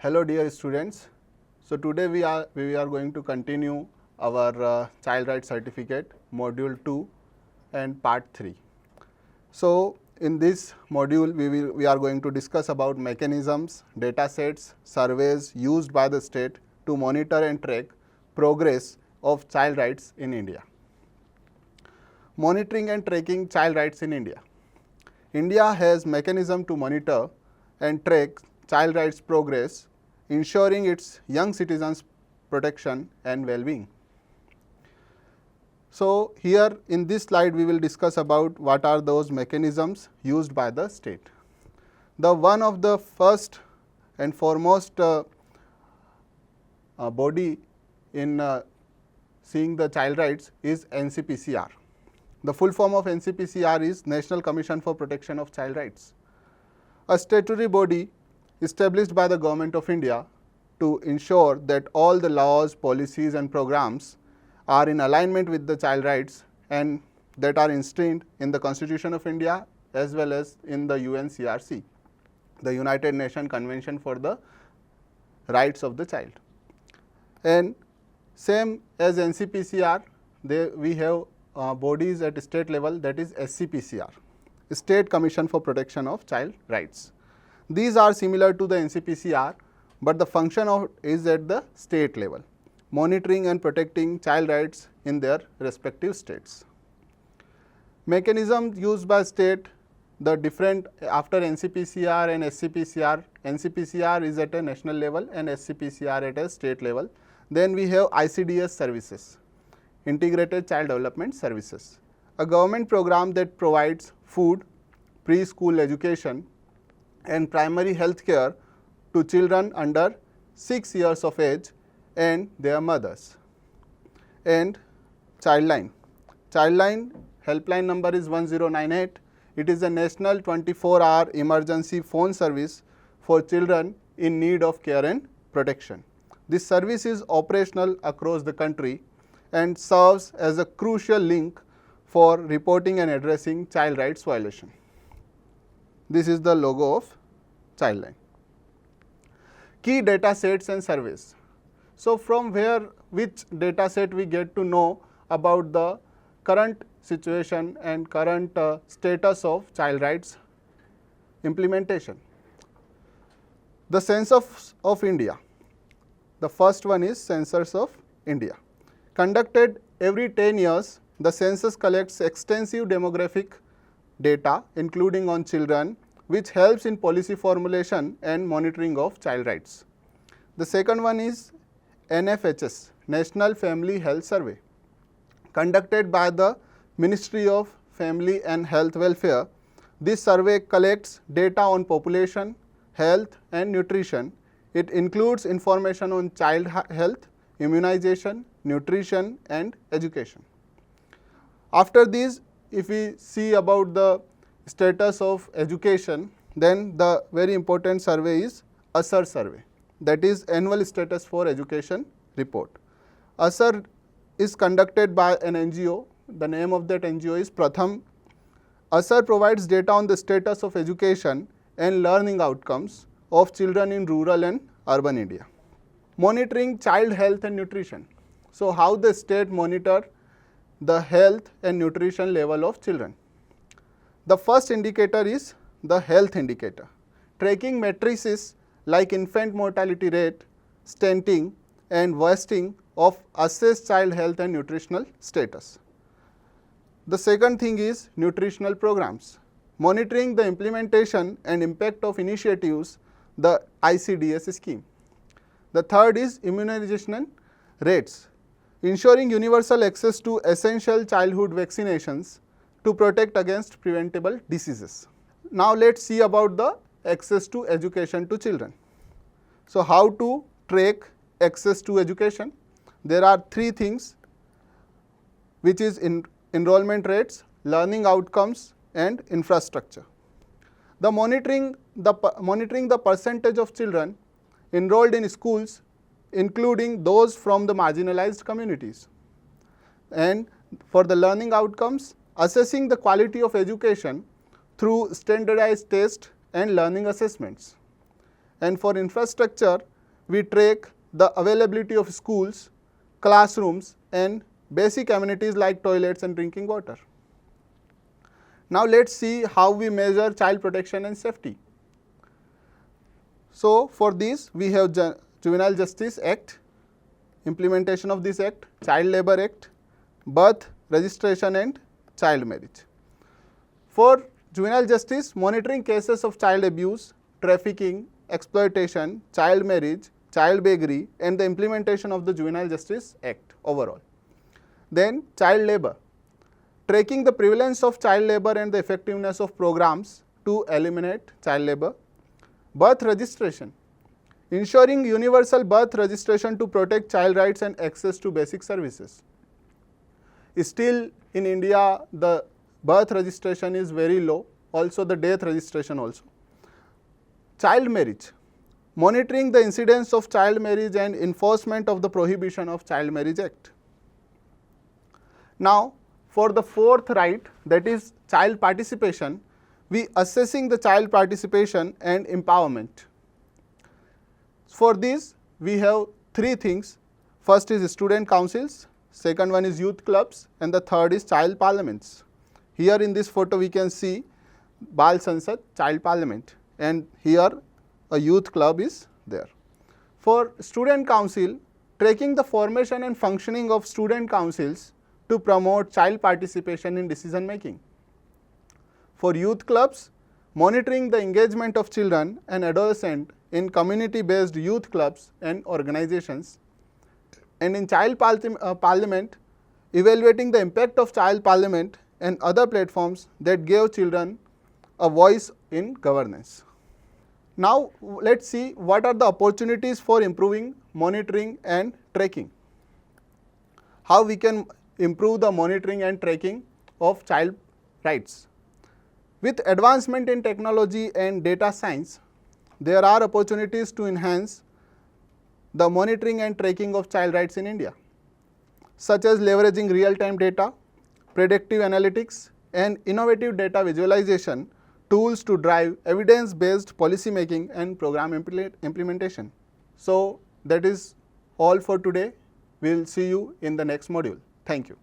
Hello dear students. So today we are going to continue our child rights certificate module 2 and part 3. So in this module we are going to discuss about mechanisms, data sets, surveys used by the state to monitor and track progress of child rights in India. Monitoring and tracking child rights in India. India has mechanism to monitor and track child rights progress, ensuring its young citizens' protection and well-being. So here in this slide we will discuss about what are those mechanisms used by the state. The one of the first and foremost body in seeing the child rights is NCPCR. The full form of NCPCR is National Commission for Protection of Child Rights, a statutory body established by the Government of India to ensure that all the laws, policies and programs are in alignment with the child rights and that are enshrined in the Constitution of India as well as in the UNCRC, the United Nations Convention for the Rights of the Child. And same as NCPCR, we have bodies at state level, that is SCPCR, State Commission for Protection of Child Rights. These are similar to the NCPCR, but the function is at the state level, monitoring and protecting child rights in their respective states. Mechanisms used by state, the different after NCPCR and SCPCR, NCPCR is at a national level and SCPCR at a state level. Then we have ICDS services, Integrated Child Development Services, a government program that provides food, preschool education and primary health care to children under 6 years of age and their mothers. And Childline. Childline helpline number is 1098. It is a national 24-hour emergency phone service for children in need of care and protection. This service is operational across the country and serves as a crucial link for reporting and addressing child rights violation. This is the logo of Childline. Key data sets and surveys. So from which data set we get to know about the current situation and current status of child rights implementation. The Census of India. The first one is Census of India. Conducted every 10 years, the census collects extensive demographic data including on children, which helps in policy formulation and monitoring of child rights. The second one is NFHS, National Family Health Survey, conducted by the Ministry of Family and Health Welfare. This survey collects data on population, health and nutrition. It includes information on child health, immunization, nutrition and education. After these, if we see about the status of education, then the very important survey is ASER survey, that is Annual Status for Education Report. ASER is conducted by an NGO. The name of that NGO is Pratham. ASER provides data on the status of education and learning outcomes of children in rural and urban India. Monitoring child health and nutrition. So how the state monitor the health and nutrition level of children. The first indicator is the health indicator, tracking matrices like infant mortality rate, stenting and wasting of assessed child health and nutritional status. The second thing is nutritional programs, monitoring the implementation and impact of initiatives, the ICDS scheme. The third is immunization rates, ensuring universal access to essential childhood vaccinations to protect against preventable diseases. Now let's see about the access to education to children. So how to track access to education? There are three things, which is enrollment rates, learning outcomes and infrastructure. The monitoring the percentage of children enrolled in schools, including those from the marginalized communities. And for the learning outcomes, assessing the quality of education through standardized tests and learning assessments. And for infrastructure, we track the availability of schools, classrooms and basic amenities like toilets and drinking water. Now let's see how we measure child protection and safety. So for this we have Juvenile Justice Act, implementation of this act, Child Labour Act, birth, registration and child marriage. For juvenile justice, monitoring cases of child abuse, trafficking, exploitation, child marriage, child beggary and the implementation of the Juvenile Justice Act overall. Then child labour, tracking the prevalence of child labour and the effectiveness of programs to eliminate child labour. Birth registration, ensuring universal birth registration to protect child rights and access to basic services. Still in India the birth registration is very low, also the death registration also. Child marriage, monitoring the incidence of child marriage and enforcement of the Prohibition of Child Marriage Act. Now for the fourth right, that is child participation, we assessing the child participation and empowerment. For this we have three things. First is student councils, second one is youth clubs and the third is child parliaments. Here in this photo we can see Bal Sansad, child parliament, and here a youth club is there. For student council, tracking the formation and functioning of student councils to promote child participation in decision making. For youth clubs, monitoring the engagement of children and adolescents in community based youth clubs and organizations. And in child parliament, evaluating the impact of child parliament and other platforms that gave children a voice in governance. Now let's see what are the opportunities for improving monitoring and tracking. How we can improve the monitoring and tracking of child rights. With advancement in technology and data science, there are opportunities to enhance the monitoring and tracking of child rights in India, such as leveraging real-time data, predictive analytics and innovative data visualization tools to drive evidence-based policy making and program implementation. So that is all for today. We will see you in the next module. Thank you.